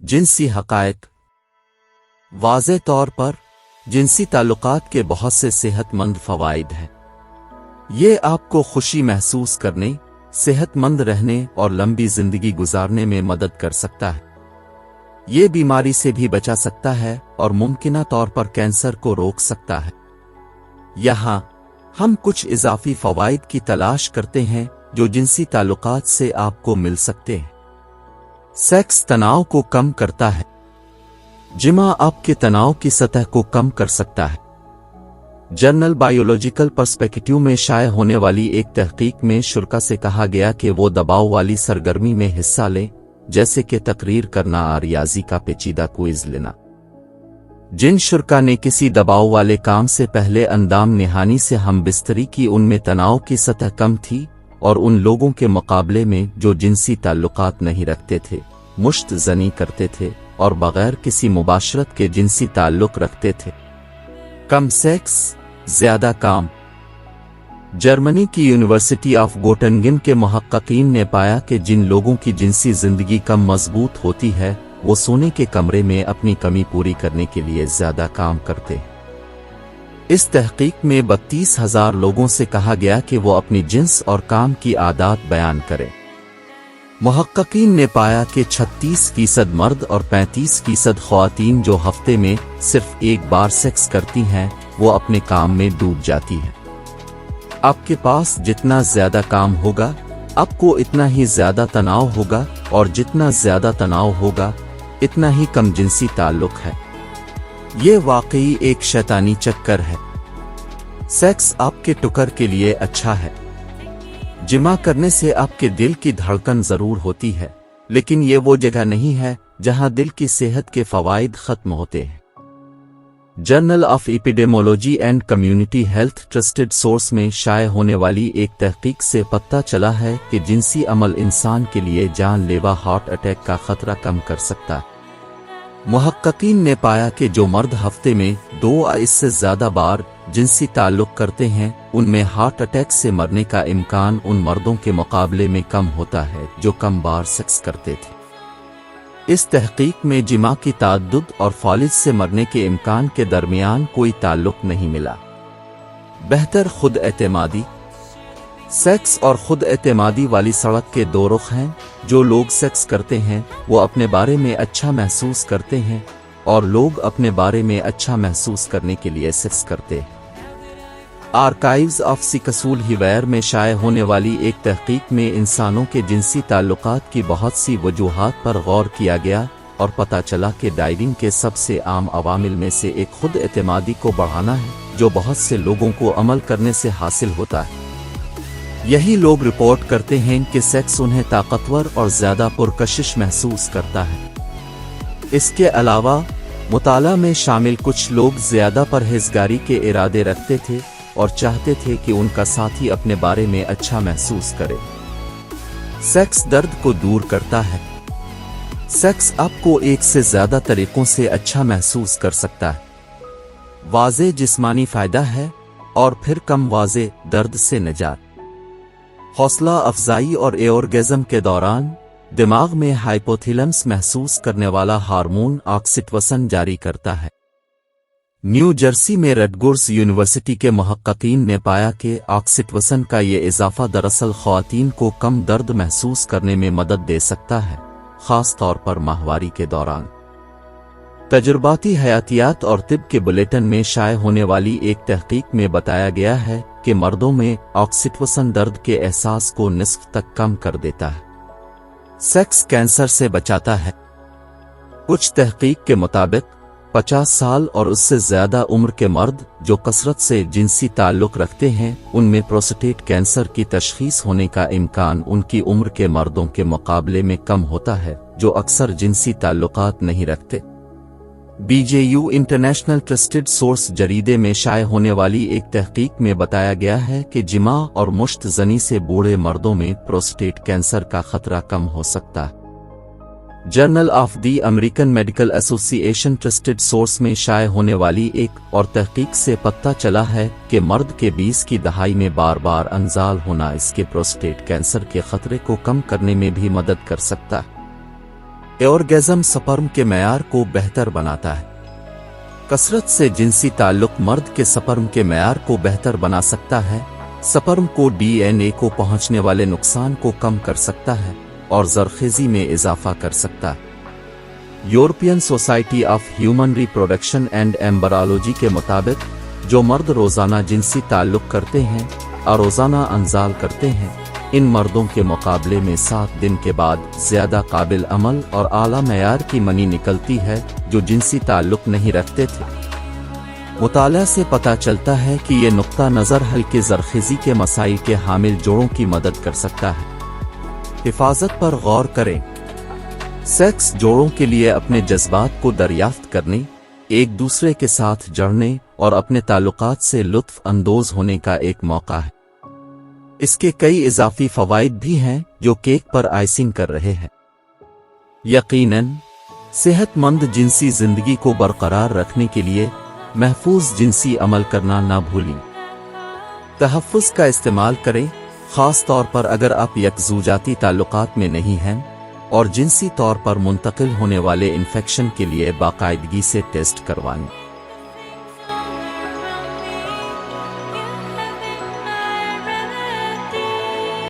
जिनसी हक़ाइक़। वाज़े तौर पर जिनसी ताल्लुकात के बहुत से सेहतमंद फ़वाइद हैं। ये आपको खुशी महसूस करने, सेहतमंद रहने और लंबी ज़िंदगी गुजारने में मदद कर सकता है। ये बीमारी से भी बचा सकता है और मुमकिना तौर पर कैंसर को रोक सकता है। यहाँ हम कुछ इजाफी फ़वाइद की तलाश करते हैं जो जिनसी ताल्लुकात से आपको मिल सकते हैं। सेक्स तनाव को कम करता है। जिमा आपके तनाव की सतह को कम कर सकता है। जर्नल बायोलॉजिकल पर्सपेक्टिव में शाया होने वाली एक तहकीक में शुरा से कहा गया कि वो दबाव वाली सरगर्मी में हिस्सा लें, जैसे कि तकरीर करना और रियाजी का पेचीदा क्विज लेना। जिन शुरा ने किसी दबाव वाले काम से पहले अंदाम निहानी से हम बिस्तरी की, उनमें तनाव की सतह कम थी और उन लोगों के मुकाबले में जो जिनसी ताल्लुकात नहीं रखते थे, मुश्त ज़नी करते थे और बगैर किसी मुबाशरत के जिनसी ताल्लुक रखते थे। कम सेक्स, ज्यादा काम। जर्मनी की यूनिवर्सिटी ऑफ गोटिंगन के मुहक्किकीन ने पाया कि जिन लोगों की जिनसी जिंदगी कम मजबूत होती है, वो सोने के कमरे में अपनी कमी पूरी करने के लिए ज्यादा काम करते हैं। इस तहकीक में 32,000 लोगों से कहा गया कि वो अपनी जिन्स और काम की आदत बयान करें। मुहक्किकीन ने पाया कि 36% मर्द और 35% ख्वातीन जो हफ्ते में सिर्फ एक बार सेक्स करती हैं, वो अपने काम में डूब जाती हैं। आपके पास जितना ज्यादा काम होगा, आपको इतना ही ज्यादा तनाव होगा, और जितना ज्यादा तनाव होगा, इतना ही कम जिनसी ताल्लुक है। ये वाकई एक शैतानी चक्कर है। सेक्स आपके टुकर के लिए अच्छा है। जिमा करने से आपके दिल की धड़कन जरूर होती है, लेकिन ये वो जगह नहीं है जहां दिल की सेहत के फवाइद खत्म होते हैं। Journal of epidemiology and community health trusted source में शाया होने वाली एक तहकीक से पता चला है कि जिनसी अमल इंसान के लिए जानलेवा हार्ट अटैक का खतरा कम कर सकता है। मुहक्किकीन ने पाया कि जो मर्द हफ्ते में 2 या इससे ज्यादा बार जिनसी ताल्लुक करते हैं, उनमें हार्ट अटैक से मरने का इम्कान उन मर्दों के मुकाबले में कम होता है जो कम बार सेक्स करते थे। इस तहकीक में जिमा की ताद्दुद और फालिज से मरने के इम्कान के दरमियान कोई ताल्लुक नहीं मिला। बेहतर खुद एतमादी। सेक्स और खुद एतमादी वाली सड़क के 2 रुख हैं। जो लोग सेक्स करते हैं वो अपने बारे में अच्छा महसूस करते हैं, और लोग अपने बारे में अच्छा महसूस करने के लिए सेक्स करते हैं। आर्काइव्स ऑफ सिकसूल हिवैर में शाया होने वाली एक तहकीक में इंसानों के जिनसी ताल्लुकात की बहुत सी वजूहात पर गौर किया गया और पता चला कि डाइविंग के सबसे आम अवामिल में से एक खुद एतमादी को बढ़ाना है, जो बहुत से लोगों को अमल करने से हासिल होता है। यही लोग रिपोर्ट करते हैं कि सेक्स उन्हें ताकतवर और ज्यादा पुरकशिश महसूस करता है। इसके अलावा मुताला में शामिल कुछ लोग ज्यादा परहेजगारी के इरादे रखते थे और चाहते थे कि उनका साथी अपने बारे में अच्छा महसूस करे। सेक्स दर्द को दूर करता है। सेक्स आपको एक से ज्यादा तरीकों से अच्छा महसूस कर सकता है। वाज़े जिस्मानी फायदा है और फिर कम वाज़े दर्द से निजात। हौसला अफजाई और ऑर्गेज़म के दौरान दिमाग में हाइपोथैलेमस महसूस करने वाला हार्मोन ऑक्सीटोसिन जारी करता है। न्यू जर्सी में रटगर्स यूनिवर्सिटी के मुहक्किकीन ने पाया कि ऑक्सीटोसिन का ये इजाफा दरअसल ख्वातीन को कम दर्द महसूस करने में मदद दे सकता है, खास तौर पर माहवारी के दौरान। तजुर्बाती हयातियात और तिब के बुलेटिन में शाया होने वाली एक तहकीक में बताया गया है कि मर्दों में ऑक्सीटोसिन दर्द के एहसास को निस्फ तक कम कर देता है। सेक्स कैंसर से बचाता है। कुछ तहकीक के मुताबिक 50 साल और उससे ज्यादा उम्र के मर्द जो कसरत से जिनसी ताल्लुक रखते हैं, उनमें प्रोस्टेट कैंसर की तशखीस होने का इम्कान उनकी उम्र के मर्दों के मुकाबले में कम होता है जो अक्सर जिनसी ताल्लुकात नहीं रखते। BJU इंटरनेशनल ट्रस्टेड सोर्स जरीदे में शाया होने वाली एक तहकीक में बताया गया है कि जिमा और मुश्त ज़नी से बूढ़े मर्दों में प्रोस्टेट कैंसर का खतरा कम हो सकता है। Journal of the American medical association trusted source में शाया होने वाली एक और तहकीक से पता चला है कि मर्द के 20 की दहाई में बार बार अंजाल होना इसके प्रोस्टेट कैंसर के खतरे को कम करने में भी मदद कर सकता है। ऑर्गेज़म स्पर्म के मेयार को बेहतर बनाता है। कसरत से जिनसी ताल्लुक मर्द के स्पर्म के मेयार को बेहतर बना सकता है, स्पर्म को डीएनए को पहुंचने वाले नुकसान को कम कर सकता है और ज़रख़ेज़ी में इजाफा कर सकता है। European society of human reproduction and embryology के मुताबिक जो मर्द रोज़ाना जिनसी ताल्लुक करते हैं और रोज़ाना अंजाल करते हैं, इन मर्दों के मुकाबले में 7 दिन के बाद ज़्यादा काबिल अमल और आला मेयार की मनी निकलती है जो जिनसी ताल्लुक नहीं रखते थे। मुताला से पता चलता है कि ये नुक्ता नज़र हल्के ज़रख़ेज़ी के मसाइल के हामिल जोड़ों की मदद कर सकता है। हिफाजत पर गौर करें। सेक्स जोड़ों के लिए अपने जज्बात को दरियाफ्त करने, एक दूसरे के साथ जड़ने और अपने ताल्लुकात से लुत्फ़ अंदोज़ होने का एक मौका है। इसके कई इजाफी फ़वाइद भी हैं जो केक पर आइसिंग कर रहे हैं। यकीनन सेहतमंद जिनसी ज़िंदगी को बरकरार रखने के लिए महफूज जिनसी अमल करना ना भूलें। तहफ़्फ़ुज़ का इस्तेमाल करें, ख़ास तौर पर अगर आप यकज़ूजाती ताल्लुकात में नहीं हैं और जिनसी तौर पर मुंतकिल होने वाले इन्फेक्शन के लिए बाकायदगी से टेस्ट करवाएं।